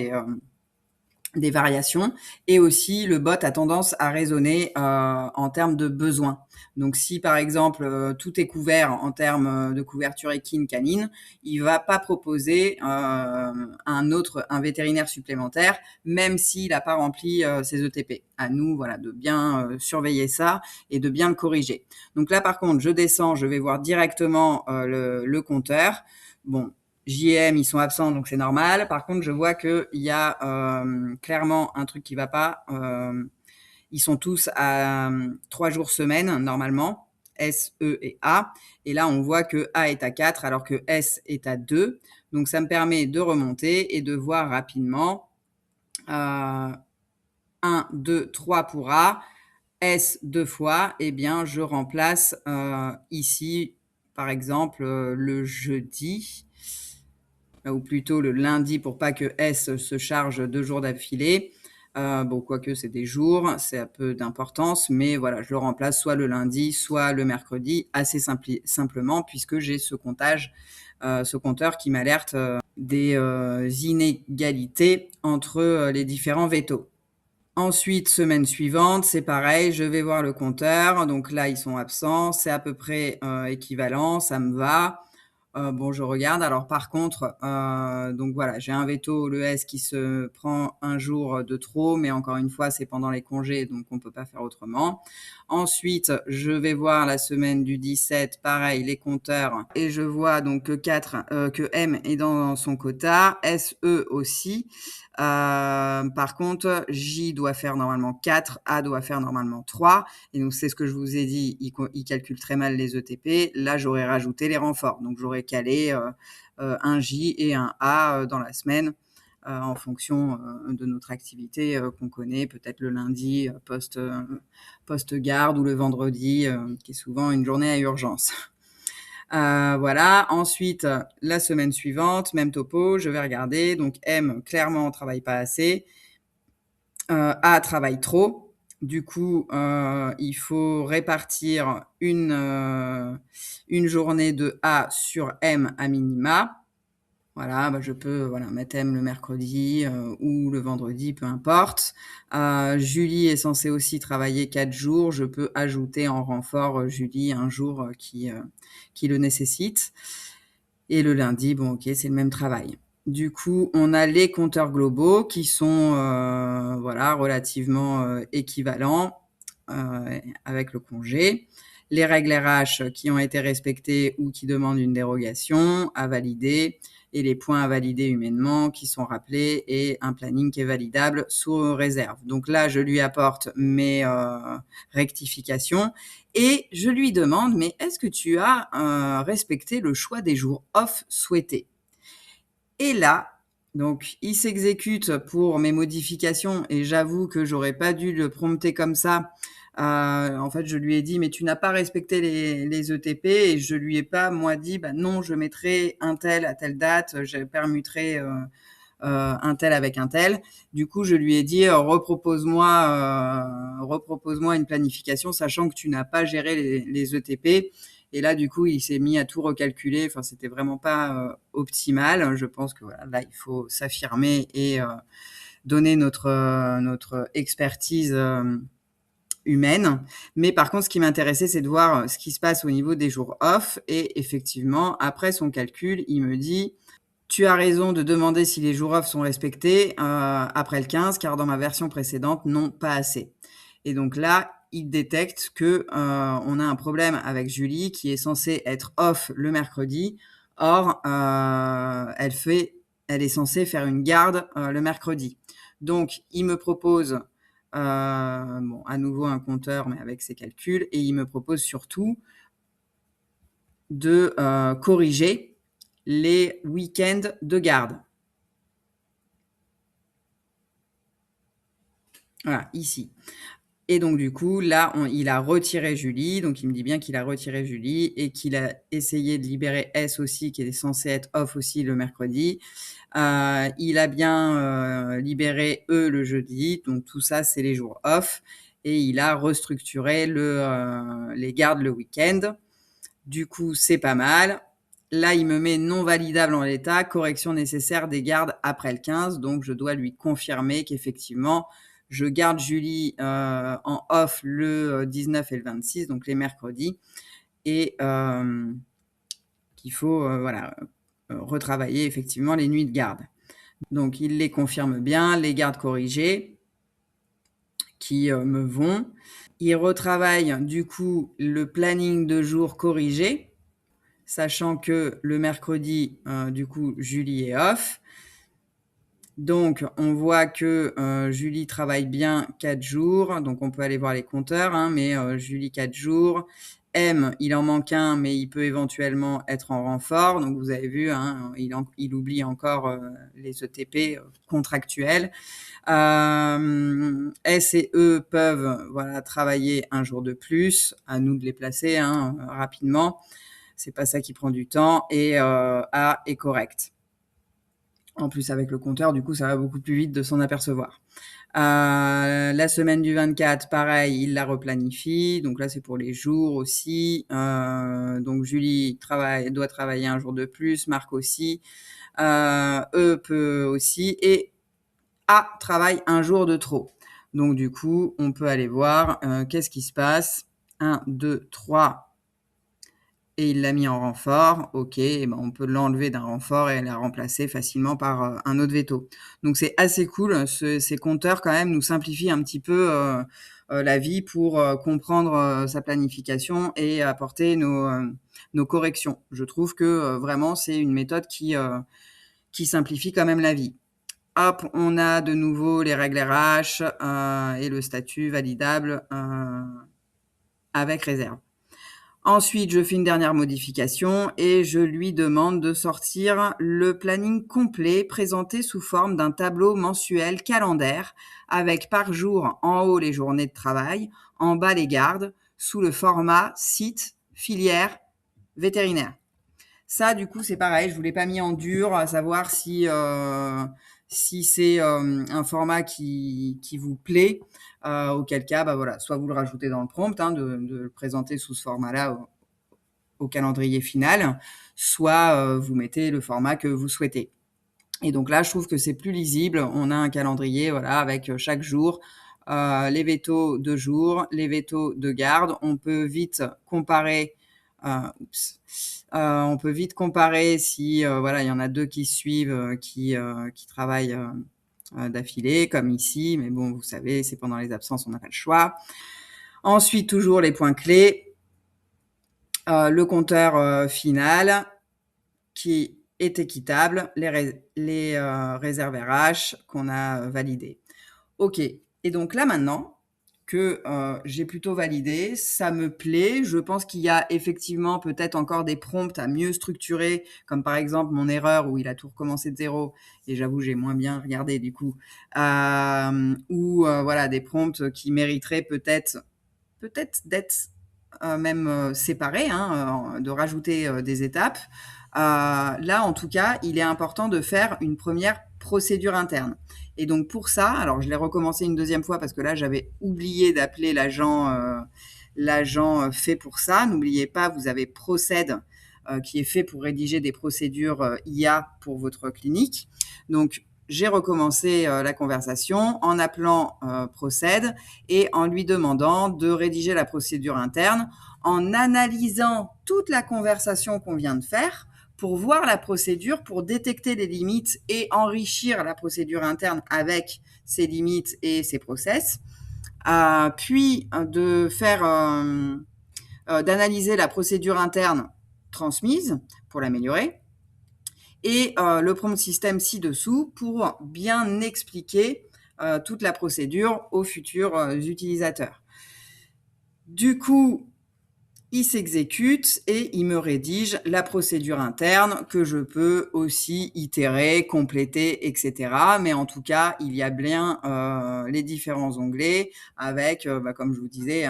des variations. Et aussi, le bot a tendance à raisonner en termes de besoins. Donc, si par exemple, tout est couvert en termes de couverture équine canine, il va pas proposer un vétérinaire supplémentaire, même s'il n'a pas rempli ses ETP. À nous, voilà, de bien surveiller ça et de bien le corriger. Donc là, par contre, je descends, je vais voir directement le compteur. Bon, JM, ils sont absents, donc c'est normal. Par contre, je vois qu'il y a clairement un truc qui va pas. Ils sont tous à 3 jours semaine, normalement, S, E et A. Et là, on voit que A est à 4, alors que S est à 2. Donc, ça me permet de remonter et de voir rapidement 1, 2, 3 pour A. S 2 fois, eh bien, je remplace ici, par exemple, le jeudi, ou plutôt le lundi pour pas que S se charge 2 jours d'affilée. Bon, quoique c'est des jours, c'est un peu d'importance, mais voilà, je le remplace soit le lundi, soit le mercredi, assez simplement, puisque j'ai ce compteur qui m'alerte des inégalités entre les différents vétos. Ensuite, semaine suivante, c'est pareil, je vais voir le compteur. Donc là, ils sont absents, c'est à peu près équivalent, ça me va. Bon, je regarde. Alors par contre, donc voilà, j'ai un veto, le S, qui se prend un jour de trop, mais encore une fois, c'est pendant les congés, donc on peut pas faire autrement. Ensuite, je vais voir la semaine du 17, pareil, les compteurs, et je vois donc que M est dans son quota, SE aussi. Par contre, J doit faire normalement 4, A doit faire normalement 3. Et donc, c'est ce que je vous ai dit, il calcule très mal les ETP. Là, j'aurais rajouté les renforts. Donc, j'aurais calé un J et un A dans la semaine en fonction de notre activité qu'on connaît, peut-être le lundi post-garde ou le vendredi, qui est souvent une journée à urgence. Voilà. Ensuite, la semaine suivante, même topo, je vais regarder. Donc, M, clairement, on travaille pas assez. A travaille trop. Du coup, il faut répartir une journée de A sur M à minima. Voilà, je peux mettre M le mercredi ou le vendredi, peu importe. Julie est censée aussi travailler 4 jours. Je peux ajouter en renfort Julie un jour qui le nécessite. Et le lundi, bon, ok, c'est le même travail. Du coup, on a les compteurs globaux qui sont relativement équivalents avec le congé. Les règles RH qui ont été respectées ou qui demandent une dérogation à valider, et les points à valider humainement qui sont rappelés, et un planning qui est validable sous réserve. Donc là, je lui apporte mes rectifications et je lui demande, mais est-ce que tu as respecté le choix des jours off souhaités? Et là, donc, il s'exécute pour mes modifications, et j'avoue que j'aurais pas dû le prompter comme ça. En fait, je lui ai dit, mais tu n'as pas respecté les ETP, et je lui ai pas, moi, dit, non, je mettrai un tel à telle date, je permuterai un tel avec un tel. Du coup, je lui ai dit, repropose-moi une planification, sachant que tu n'as pas géré les ETP. Et là, du coup, il s'est mis à tout recalculer. Enfin, c'était vraiment pas optimal. Je pense que là, il faut s'affirmer et donner notre expertise humaine. Mais par contre, ce qui m'intéressait, c'est de voir ce qui se passe au niveau des jours off. Et effectivement, après son calcul, il me dit, tu as raison de demander si les jours off sont respectés après le 15, car dans ma version précédente, non, pas assez. Et donc là, il détecte que on a un problème avec Julie, qui est censée être off le mercredi. Or, elle est censée faire une garde le mercredi. Donc, il me propose à nouveau un compteur, mais avec ses calculs, et il me propose surtout de corriger les week-ends de garde. Voilà, ici. Et donc, du coup, là, il a retiré Julie. Donc, il me dit bien qu'il a retiré Julie et qu'il a essayé de libérer S aussi, qui est censé être off aussi le mercredi. Il a bien libéré E le jeudi. Donc, tout ça, c'est les jours off. Et il a restructuré les gardes le week-end. Du coup, c'est pas mal. Là, il me met non validable en l'état, correction nécessaire des gardes après le 15. Donc, je dois lui confirmer qu'effectivement, je garde Julie en off le 19 et le 26, donc les mercredis, et qu'il faut retravailler effectivement les nuits de garde. Donc, il les confirme bien, les gardes corrigés qui me vont. Il retravaille du coup le planning de jour corrigé, sachant que le mercredi, du coup, Julie est off. Donc, on voit que Julie travaille bien 4 jours. Donc, on peut aller voir les compteurs, hein, mais Julie 4 jours. M, il en manque un, mais il peut éventuellement être en renfort. Donc, vous avez vu, hein, il oublie encore les ETP contractuels. S et E peuvent travailler un jour de plus. À nous de les placer rapidement. C'est pas ça qui prend du temps. Et A est correct. En plus, avec le compteur, du coup, ça va beaucoup plus vite de s'en apercevoir. La semaine du 24, pareil, il la replanifie. Donc là, c'est pour les jours aussi. Donc Julie doit travailler un jour de plus, Marc aussi. Peut aussi. Et A travaille un jour de trop. Donc du coup, on peut aller voir qu'est-ce qui se passe. 1, 2, 3. Et il l'a mis en renfort, ok, on peut l'enlever d'un renfort et la remplacer facilement par un autre veto. Donc c'est assez cool, ces compteurs quand même nous simplifient un petit peu la vie pour comprendre sa planification et apporter nos corrections. Je trouve que vraiment c'est une méthode qui simplifie quand même la vie. Hop, on a de nouveau les règles RH et le statut validable avec réserve. Ensuite, je fais une dernière modification et je lui demande de sortir le planning complet présenté sous forme d'un tableau mensuel calendaire avec par jour en haut les journées de travail, en bas les gardes, sous le format site, filière, vétérinaire. Ça, du coup, c'est pareil, je ne vous l'ai pas mis en dur, à savoir si c'est un format qui vous plaît, auquel cas, soit vous le rajoutez dans le prompt, de le présenter sous ce format-là au calendrier final, soit vous mettez le format que vous souhaitez. Et donc là, je trouve que c'est plus lisible. On a un calendrier avec chaque jour les vétos de jour, les vétos de garde. On peut vite comparer. On peut vite comparer si il y en a deux qui suivent, qui travaillent d'affilée, comme ici. Mais bon, vous savez, c'est pendant les absences, on n'a pas le choix. Ensuite, toujours les points clés. Le compteur final qui est équitable, les réserves RH qu'on a validées. Ok, et donc là maintenant que j'ai plutôt validé, ça me plaît. Je pense qu'il y a effectivement peut-être encore des prompts à mieux structurer, comme par exemple mon erreur où il a tout recommencé de zéro, et j'avoue j'ai moins bien regardé du coup, ou des prompts qui mériteraient peut-être d'être même séparés, de rajouter des étapes. Là, en tout cas, il est important de faire une première procédure interne. Et donc pour ça, alors je l'ai recommencé une deuxième fois parce que là, j'avais oublié d'appeler l'agent fait pour ça. N'oubliez pas, vous avez Procède qui est fait pour rédiger des procédures IA pour votre clinique. Donc, j'ai recommencé la conversation en appelant Procède et en lui demandant de rédiger la procédure interne en analysant toute la conversation qu'on vient de faire pour voir la procédure, pour détecter les limites et enrichir la procédure interne avec ses limites et ses process, puis d'analyser la procédure interne transmise pour l'améliorer, et le prompt système ci-dessous pour bien expliquer toute la procédure aux futurs utilisateurs. Du coup, il s'exécute et il me rédige la procédure interne que je peux aussi itérer, compléter, etc. Mais en tout cas, il y a bien les différents onglets avec, comme je vous disais,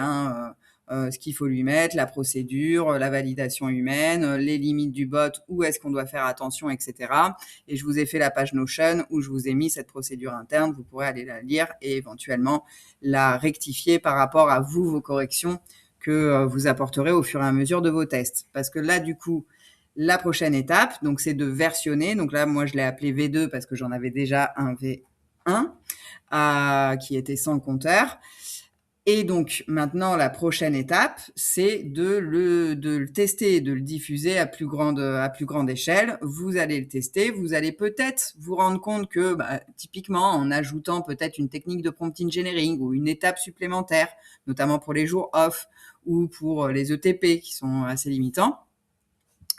ce qu'il faut lui mettre, la procédure, la validation humaine, les limites du bot, où est-ce qu'on doit faire attention, etc. Et je vous ai fait la page Notion où je vous ai mis cette procédure interne. Vous pourrez aller la lire et éventuellement la rectifier par rapport à vous, vos corrections que vous apporterez au fur et à mesure de vos tests. Parce que là, du coup, La prochaine étape, donc, c'est de versionner. Donc là, moi, je l'ai appelé V2 parce que j'en avais déjà un V1 qui était sans le compteur. Et donc, maintenant, la prochaine étape, c'est de le tester, de le diffuser à plus grande échelle. Vous allez le tester. Vous allez peut-être vous rendre compte que, typiquement, en ajoutant peut-être une technique de prompt engineering ou une étape supplémentaire, notamment pour les jours off ou pour les ETP qui sont assez limitants,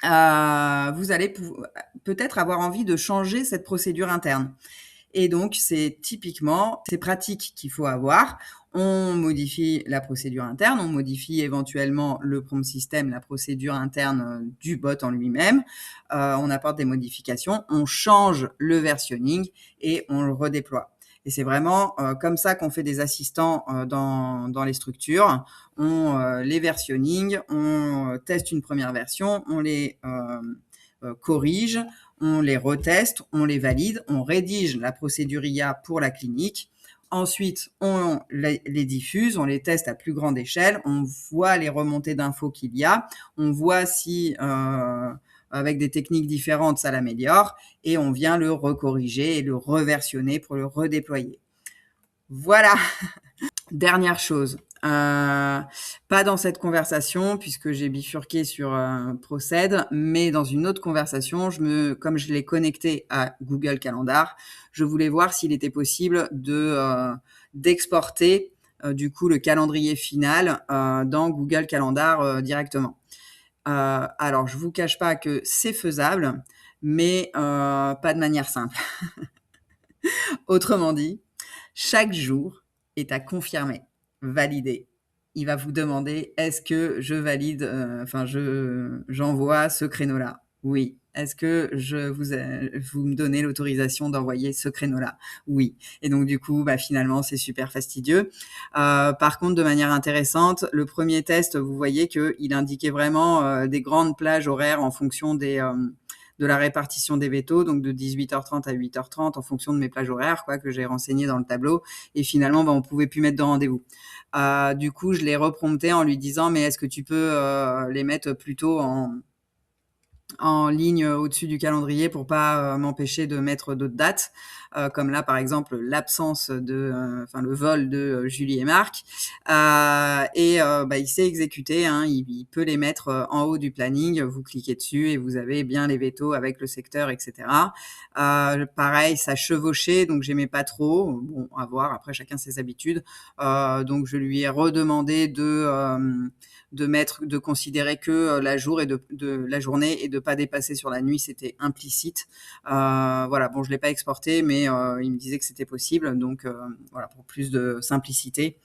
vous allez peut-être avoir envie de changer cette procédure interne. Et donc, c'est typiquement ces pratiques qu'il faut avoir. On modifie la procédure interne, on modifie éventuellement le prompt system, la procédure interne du bot en lui-même. On apporte des modifications, on change le versionning et on le redéploie. Et c'est vraiment comme ça qu'on fait des assistants dans les structures. On les versionning, on teste une première version, on les corrige, on les reteste, on les valide, on rédige la procédure IA pour la clinique. Ensuite, on les diffuse, on les teste à plus grande échelle, on voit les remontées d'infos qu'il y a, on voit si avec des techniques différentes, ça l'améliore, et on vient le recorriger et le reversionner pour le redéployer. Voilà. Dernière chose, pas dans cette conversation puisque j'ai bifurqué sur Procède, mais dans une autre conversation, comme je l'ai connecté à Google Calendar, je voulais voir s'il était possible d'exporter du coup le calendrier final dans Google Calendar directement. Alors, je vous cache pas que c'est faisable, mais pas de manière simple. Autrement dit, chaque jour est à confirmer, valider. Il va vous demander, est-ce que je valide, j'envoie ce créneau-là? Oui. Est-ce que vous me donnez l'autorisation d'envoyer ce créneau-là? Oui. Et donc, du coup, finalement, c'est super fastidieux. Par contre, de manière intéressante, le premier test, vous voyez qu'il indiquait vraiment des grandes plages horaires en fonction de la répartition des vétos, donc de 18h30 à 8h30 en fonction de mes plages horaires, que j'ai renseignées dans le tableau. Et finalement, on pouvait plus mettre de rendez-vous. Du coup, je l'ai reprompté en lui disant, mais est-ce que tu peux les mettre plutôt en ligne au-dessus du calendrier pour pas m'empêcher de mettre d'autres dates, comme là par exemple l'absence le vol de Julie et Marc, il s'est exécuté, il peut les mettre en haut du planning, vous cliquez dessus et vous avez bien les vétos avec le secteur, etc. Pareil, ça chevauchait, donc j'aimais pas trop, bon, à voir, après chacun ses habitudes, donc je lui ai redemandé de considérer que la journée et de pas dépasser sur la nuit, c'était implicite. Bon, je l'ai pas exporté, mais il me disait que c'était possible. Donc pour plus de simplicité,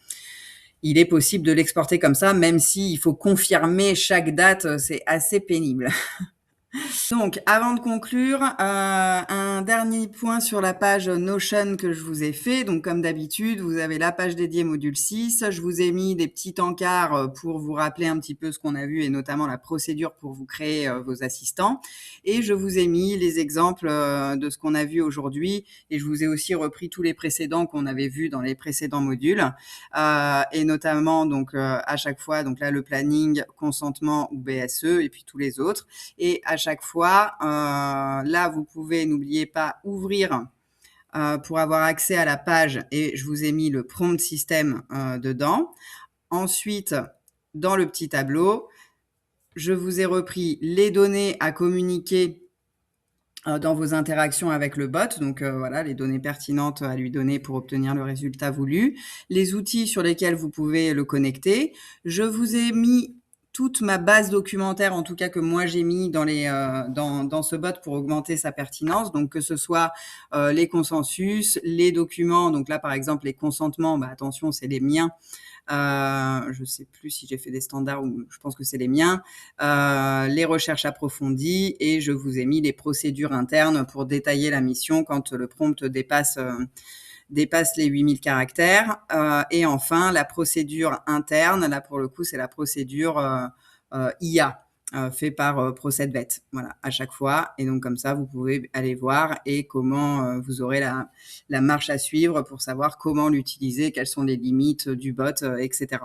il est possible de l'exporter comme ça, même s'il faut confirmer chaque date, c'est assez pénible. Donc, avant de conclure, un dernier point sur la page Notion que je vous ai fait. Donc, comme d'habitude, vous avez la page dédiée module 6. Je vous ai mis des petits encarts pour vous rappeler un petit peu ce qu'on a vu et notamment la procédure pour vous créer vos assistants. Et je vous ai mis les exemples de ce qu'on a vu aujourd'hui. Et je vous ai aussi repris tous les précédents qu'on avait vus dans les précédents modules. Et notamment, donc, à chaque fois, donc là, le planning, consentement ou BSE et puis tous les autres. Et à chaque fois, là, vous pouvez, n'oubliez pas, ouvrir pour avoir accès à la page et je vous ai mis le prompt system dedans. Ensuite, dans le petit tableau, je vous ai repris les données à communiquer dans vos interactions avec le bot. Donc, les données pertinentes à lui donner pour obtenir le résultat voulu. Les outils sur lesquels vous pouvez le connecter. Je vous ai mis toute ma base documentaire, en tout cas que moi j'ai mis dans ce bot pour augmenter sa pertinence. Donc que ce soit les consensus, les documents. Donc là par exemple les consentements, attention c'est les miens. Je ne sais plus si j'ai fait des standards ou je pense que c'est les miens. Les recherches approfondies et je vous ai mis les procédures internes pour détailler la mission quand le prompt dépasse les 8000 caractères. Et enfin, la procédure interne, là pour le coup, c'est la procédure IA fait par ProcedVet, voilà, à chaque fois. Et donc comme ça, vous pouvez aller voir et comment vous aurez la marche à suivre pour savoir comment l'utiliser, quelles sont les limites du bot, etc.